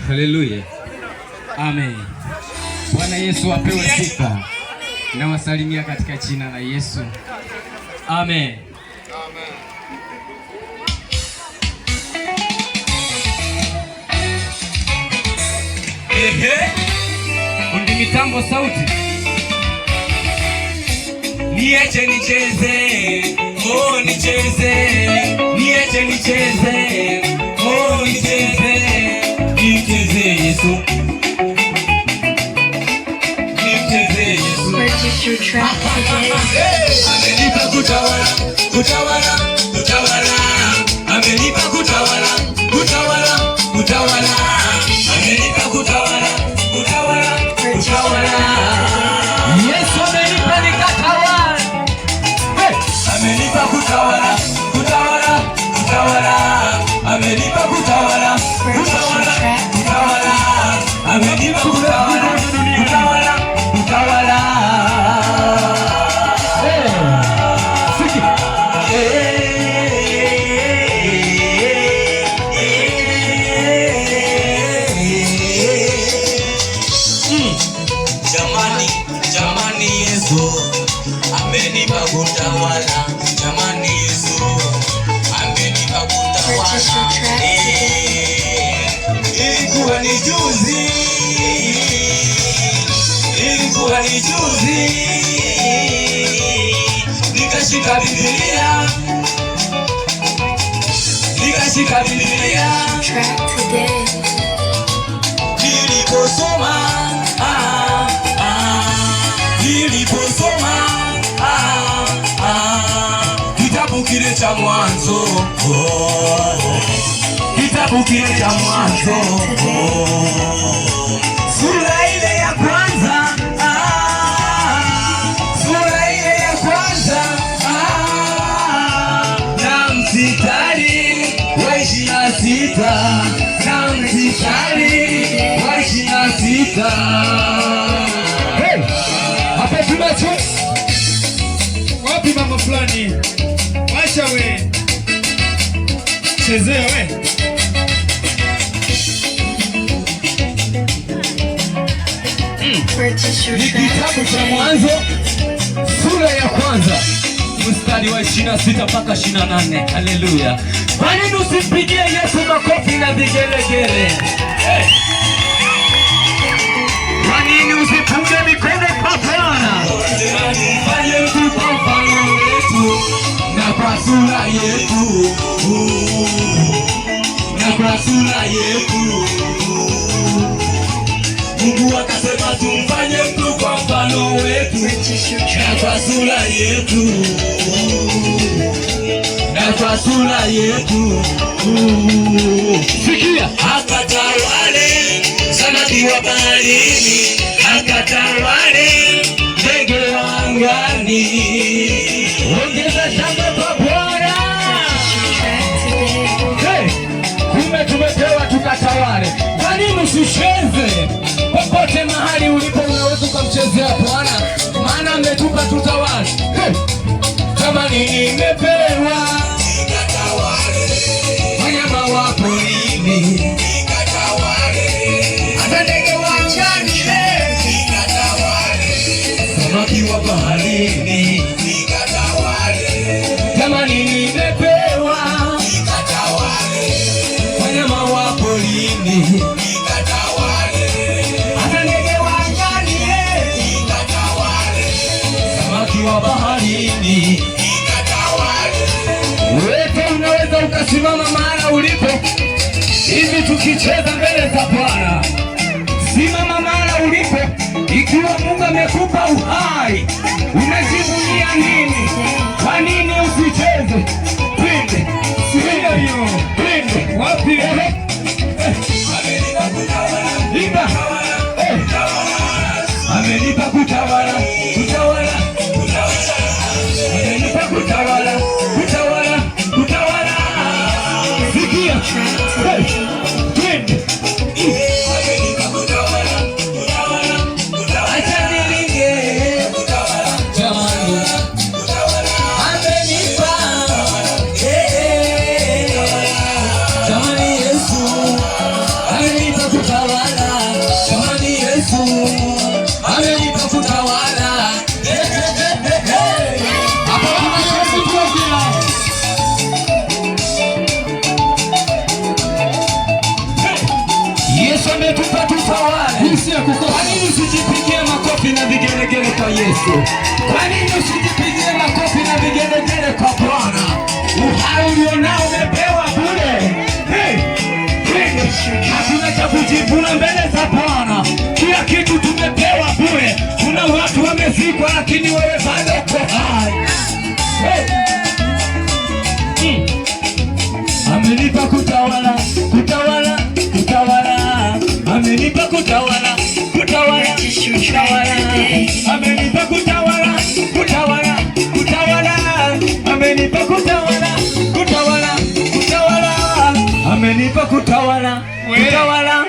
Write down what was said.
Haleluya. Amen. Bwana Yesu apewe sifa. Nawasalimia katika jina la Yesu. Amen. Amen. Ehe. Kundi mitambo sauti. Niache nicheze, oh nicheze. Niache nicheze, oh nicheze. Nicheze Yesu. Purchase your track today. Amenipa kutawala, kutawala, kutawala. Amenipa kutawala, kutawala, kutawala. Amenipa kutawala, kutawala, kutawala. Yesu amenipa nikatawala. Amenipa kutawala, kutawala, kutawala. Amenipa kutawala, kutawala, kutawala. Amenipa kutawala, kutawala, kutawala. Jamani, jamani Yesu amenipa kutawala. Jamani Yesu amenipa kutawala. Ilikuwa ni juzi, ilikuwa ni juzi, nikashika Biblia, nikashika Biblia. Track today. Niliposoma kitabu kile cha Mwanzo, kitabu kile cha Mwanzo, sura ile ya kwanza, sura ile ya kwanza, na mstari wa 26, na mstari wa 26. Hey, hapa tunacho wapi mama fulani? Washa we. Chezea we. Purchase your track Kitabu cha Mwanzo sura ya kwanza mstari wa 26 mpaka 28. Haleluya. Kwa nini usimpigie Yesu makofi na vigelegele? Hey. Kwa nini usipunge mikono kwa Bwana? Fanye mtu kwa mfano wetu na kwa sura yetu, na kwa sura yetu. Mungu akasema tumfanye mtu kwa mfano wetu na kwa sura yetu, na kwa sura yetu. Sikia, akatawale samaki wa baharini, akatawale ndege wa angani. Ongeza shangwe kwa Bwana. Hey, kumbe tumepewa tukatawale. Kwa nini usicheze? Popote mahali ulipo unaweza kumchezea Bwana, maana ametupa tutawale. Hey, jamani nimepewa nikatawale wanyama wa porini, nikatawale hata ndege wa angani, nikatawale samaki wa baharini, nikatawale. Jamani nimepewa nikatawale wanyama wa porini, wa baharini, wewe unaweza ukasimama mahali ulipo hivi tukicheza mbele za Bwana. Simama mahali ulipo, ikiwa Mungu amekupa uhai, unajivunia nini? Kwa nini usicheze? Twende, twende hiyo, twende. Wapi? Amenipa kutawala, amenipa kutawala, kutawala. Amenipa kutawala, kutawala, kutawala. Sikia, twende. Amenipa kutawala, kutawala, kutawala. Acha nilinge, jamani, amenipa, jamani Yesu kukosa. Kwa nini usijipigie makofi na vigelegele kwa Yesu? Kwa nini usijipigie makofi na vigelegele kwa Bwana? Uhai ulionao umepewa bure. Hakuna cha kujivuna mbele za Bwana. Kila kitu tumepewa bure. Kuna watu wamezikwa lakini wewe bado uko hai. Amenipa kutawala, kutawala, kutawala. Amenipa kutawala, kutawala, kutawala. Amenipa kutawala, kutawala, kutawala. Amenipa kutawala, kutawala, kutawala. Amenipa kutawala, kutawala,